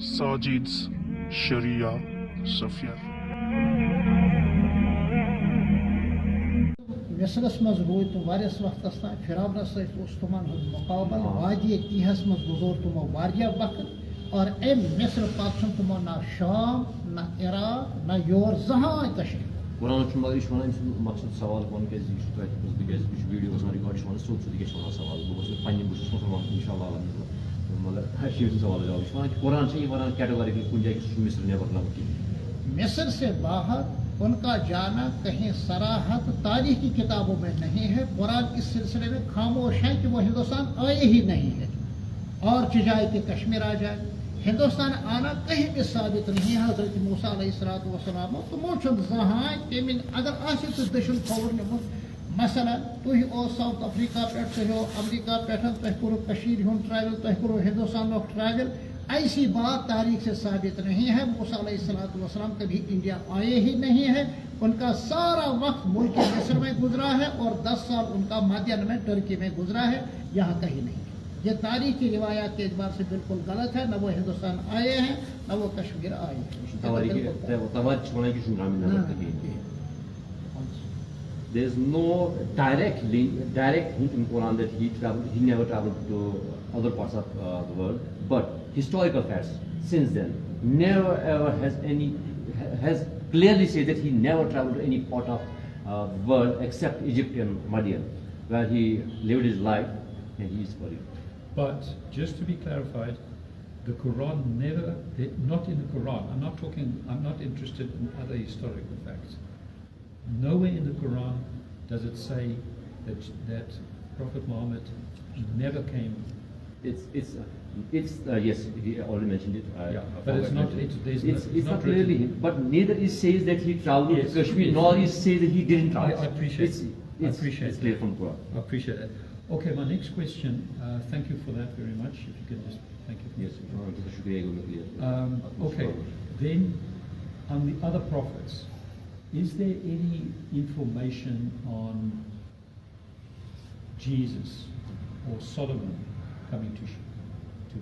Sajid's Shariah Safir. मिस्रस मज रोज तुम warriors workers तान फिरौनस सहित तमन मुकाबल वादी तीहस मज गुजर तुमो वारिया वक्त और एम मिस्र पत तुमो ना शाम ना इराक ना योर जहां तशरीफ कुरान मगर यह मकसद सवाल कौन क्या वीडियो रिकॉर्ड सोच सोच सवाल बहुत पे मुसलमान इंशाल्लाह मगर सवाल जवाब कुरान से कैटेगोरिकली कुछ जाए मिस्र नेबर मिस्र से बाहर उनका जाना कहीं सराहत तारीख की किताबों में नहीं है। कुरान इस सिलसिले में खामोश है कि वो हिंदुस्तान आए ही नहीं है और चाहे कि कश्मीर आ जाए। हिंदुस्तान आना कहीं भी साबित नहीं है। हजरत मूसा अलैहिस्सलाम तो मोचुन जहां तेमिन अगर आसे तो दशुन खबर ने मसला तुह ओ साउथ अफ्रीका पे तुह अमेरिका पे तुह करो कश्मीर हुन ट्रैवल तुह करो हिंदुस्तान में ट्रैवल ऐसी बात तारीख से साबित नहीं है। मूसा अलैहिस्सलाम कभी इंडिया आए ही नहीं है। उनका सारा वक्त मुल्क मिस्र में गुजरा है और 10 साल उनका मध्यन में तुर्की में गुजरा है, यहाँ कहीं नहीं है। ये तारीख की रिवायात के एतबार से बिल्कुल गलत है। न वो हिंदुस्तान आए हैं न वो कश्मीर आए हैं। There is no direct hint in Quran that he never traveled to other parts of the world, but historical facts since then never ever has clearly said that he never traveled to any part of the world except Egypt and Madian, where he lived his life and he is buried. But just to be clarified, the Quran never, not in the Quran, I'm not interested in other historical facts. Nowhere in the Quran does it say that Prophet Muhammad never came. It's yes, he already mentioned it. But it's not. It's not clearly him. But neither it says that he traveled to Kashmir, nor it says that he didn't travel. I appreciate. It's clear from Quran. I appreciate it. Okay, my next question. Thank you for that very much. If you could just thank you. Yes. Okay. Then on the other prophets. Is there any information on Jesus or Solomon coming to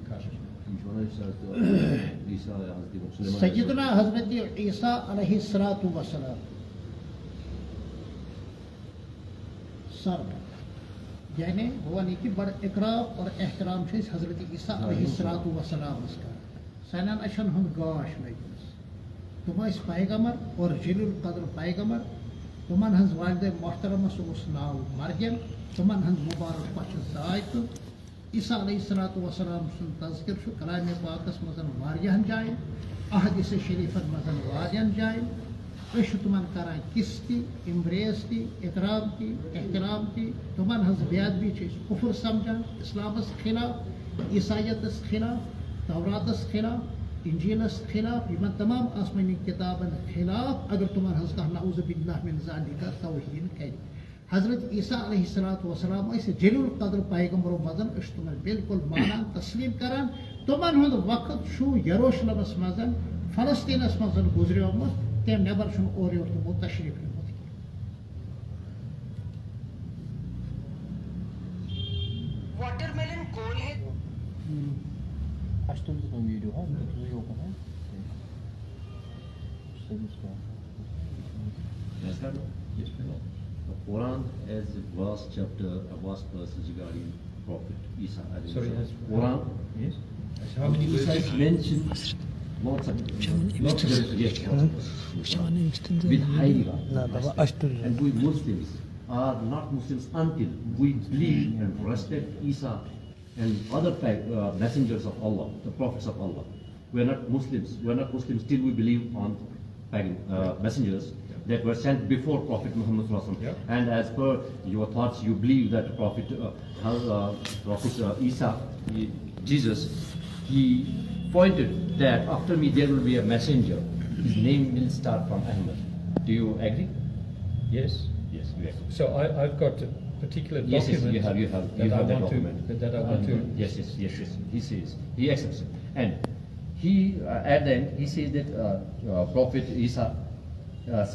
Kashmir? Syedna Hazrat Isa अलैहिस्सलातु वस्सलाम sir यानी भवानी की बड़ इकराम और एहतराम से हजरत ईसा अलैहिस्सलातु वस्सलाम का सैनान अशन हम गाश लगी तुम पैगम्बर और जलील कदर पैगम्बर तुमन हज वालिद मोहतरम नाव मरियम तुमन हज मुबारक पच जायत ईसा अलैहिस्सलातु वस्सलाम सुन तज़किर कलाम पाकस मजन वारियहन जाए अहदीस शरीफन मजन वारियहन जाए तुमन करान किस की इम्ब्रेस की इकराम की एहतराम की तुमन हज बेअदबी कुफर समझान इस्लामस खिलाफ ईसाइयतस खिलाफ तौरातस खिलाफ इंजीलस खिलाफ यमन तमाम आसमानी किताबन खिलाफ अगर तुमन हज कह नऊज़ु बिल्लाह मिन ज़ालिका तौहीन कर हजरत ईसा अलैहिस्सलातु वस्सलाम ऐसे जलील कदर पैगम्बर मजन तुमन बिल्कुल मानान तस्लीम करान तुमन हुंद वक्त छु यरूशलेमस मजन फलस्तीनस मजन गुजरियोमुत तेम नेबर छु और योर तुमो तशरीफ निमुत वाटरमेलन कौन है Açtığımız bir video var mı? Yok mu? Yes, the Quran has a vast chapter, a vast verses regarding Prophet Isa. Sorry, has Quran. Yes. How many verses mentioned? Lots of with high regard. And we Muslims are not Muslims until we believe and respect Isa and other messengers of Allah, the prophets of Allah. We are not Muslims. We are not Muslims till we believe on messengers that were sent before Prophet Muhammad sallallahu alaihi wasallam. And as per your thoughts, you believe that Prophet Isa, Jesus, he pointed that after me there will be a messenger. His name will start from Ahmad. Do you agree? Yes. Yes, you agree. So I've got a particular document. Yes, you have that document. That I want to. Yes. He says he accepts it, and he at the end he says that Prophet Isa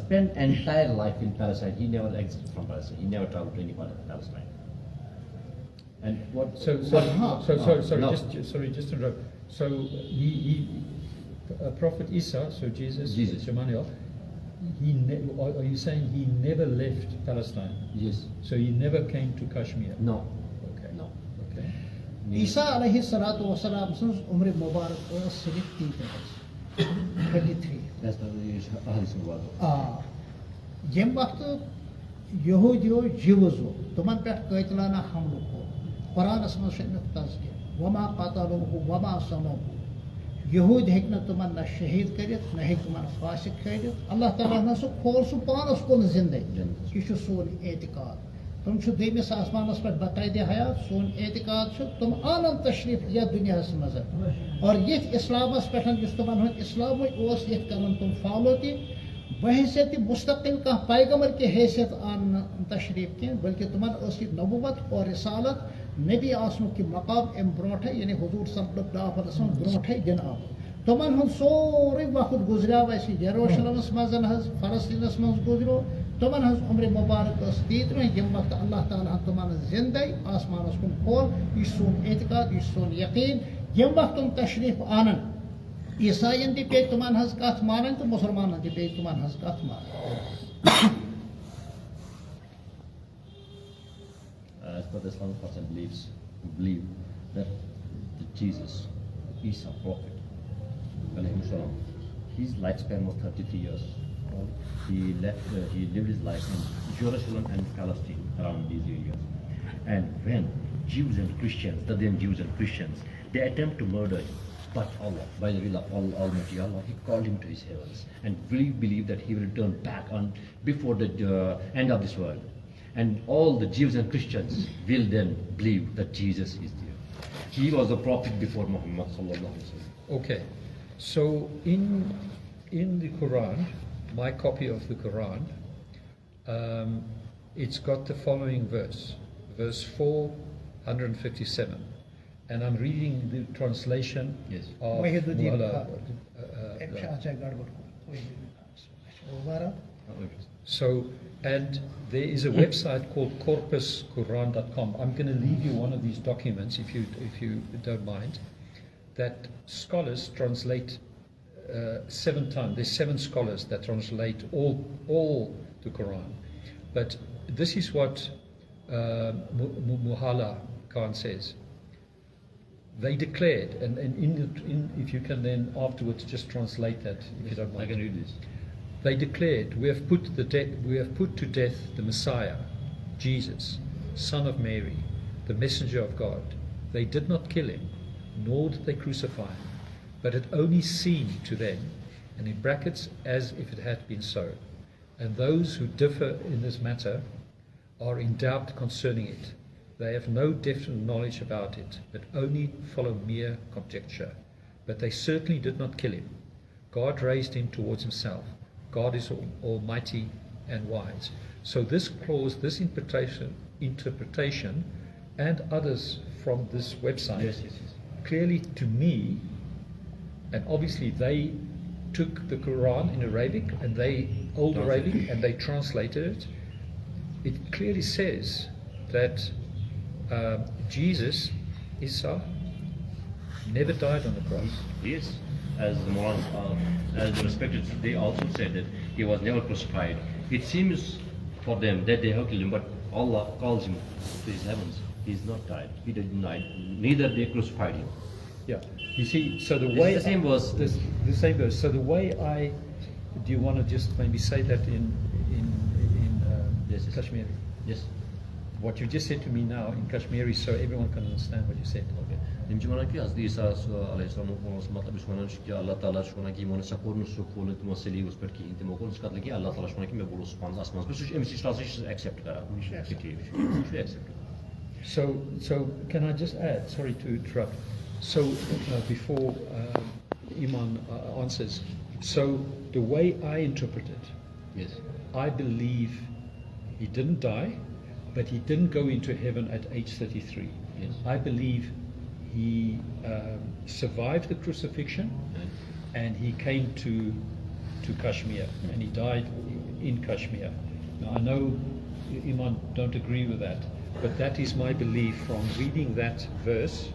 spent entire life in Palestine. He never exited from Palestine. He never traveled to any part of Palestine. And what? Sorry, just to interrupt. So Prophet Isa, so Jesus. Emmanuel, are you saying he never left Palestine? Yes. So he never came to Kashmir? No. Okay. No. Okay. Isa alayhi salatu wa salam since umri mubarak was 33. That's the hadith word. Jem waqt Yehudio Jews tuman pet qaitlana hamlu ko Quran asma shamit tazkir wama qataluhu wama samahu Yehud hekna tuman na shahid karit na hek tuman fasik karit Allah Ta'ala na su khol su panas kun zinde ishu son etikad tum chu demis asmanas pet batay de hayat son etikad chu tum anan tashrif ya dunya se mazhar aur ye islamas petan jis tuman hon islam os ye karan tum follow ti बहैसियत मुस्तकिल का पैगम्बर की हैसियत आन तशरीफ के बल्कि तुम्हारा उसकी नबुवत और रिसालत नबी आसमों की मकाम एम ब्रोट है यानी हुजूर सल्लल्लाहु अलैहि वसल्लम ब्रोट है जनाब तुमन हम सोरे वक्त गुजरा वैसे यरूशलेमस मजन हज फलस्तीनस मज गुजरो तुमन हज उम्र मुबारक अस्तीत में यम वक्त अल्लाह ताला तुमन जिंदगी आसमान उसको खोल इसोन एतकाद इसोन यकीन यम वक्त तुम तशरीफ आनन ईसाइन दी पे तुमान हज कथ मानन तो मुसलमानन दी पे तुमान हज कथ मानन As per the Islamic person believe that Jesus, Isa, prophet, alayhi salam, his lifespan was 33 years. He lived his life in Jerusalem and Palestine, around these areas. And when Jews and Christians, the then Jews and Christians, they attempt to murder him, but Allah, by the will of Almighty Allah, He called him to His heavens, and we believe that He will return back on before the end of this world, and all the Jews and Christians will then believe that Jesus is there. He was a prophet before Muhammad sallallahu alaihi wasallam. Okay, so in the Quran, my copy of the Quran, it's got the following verse 457. And I'm reading the translation of So, and there is a website called corpusquran.com. I'm going to leave you one of these documents, if you don't mind, that scholars translate 7 times. There's 7 scholars that translate all the Quran. But this is what Muhala Khan says. They declared, and if you can then afterwards just translate that, if you don't mind. I can read this. They declared, we have put to death the Messiah, Jesus, son of Mary, the messenger of God. They did not kill him, nor did they crucify him, but it only seemed to them, and in brackets, as if it had been so. And those who differ in this matter are in doubt concerning it. They have no definite knowledge about it, but only follow mere conjecture. But they certainly did not kill him. God raised him towards himself. God is almighty and wise. So this clause, this interpretation, and others from this website, clearly to me, and obviously they took the Quran in Arabic, and Old Arabic, and they translated it. It clearly says that Jesus, Isa, never died on the cross. Yes, as the Morans, as the respected, they also said that he was never crucified. It seems for them that they have killed him, but Allah calls him to His heavens. He's not died. He didn't die. Neither they crucified him. Yeah. You see, so the way the same verse. The same verse. So the way do you want to just maybe say that in yes. Kashmiri? Yes. What you just said to me now in Kashmiri, so everyone can understand what you said. Okay. Nimjumana ki Hazrat Isa alayhi salam matlab ishwana ki Allah Taala ishwana ki mon sakor no sukol to masali us per ki intimokon skat lagi Allah Taala ishwana ki me bolo span asman per such MC translation accept kara. Should accept. So can I just add, sorry to interrupt. So before Iman answers, so the way I interpret it, yes, I believe he didn't die, but he didn't go into heaven at age 33. Yes. I believe he survived the crucifixion, and he came to Kashmir, and he died in Kashmir. Now I know Iman don't agree with that, But that is my belief from reading that verse.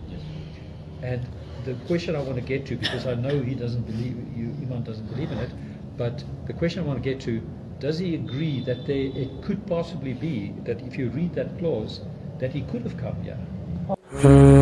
And the question I want to get to, because I know he doesn't believe, Imam doesn't believe in it, but the question I want to get to, does he agree that it could possibly be that if you read that clause, that he could have come here?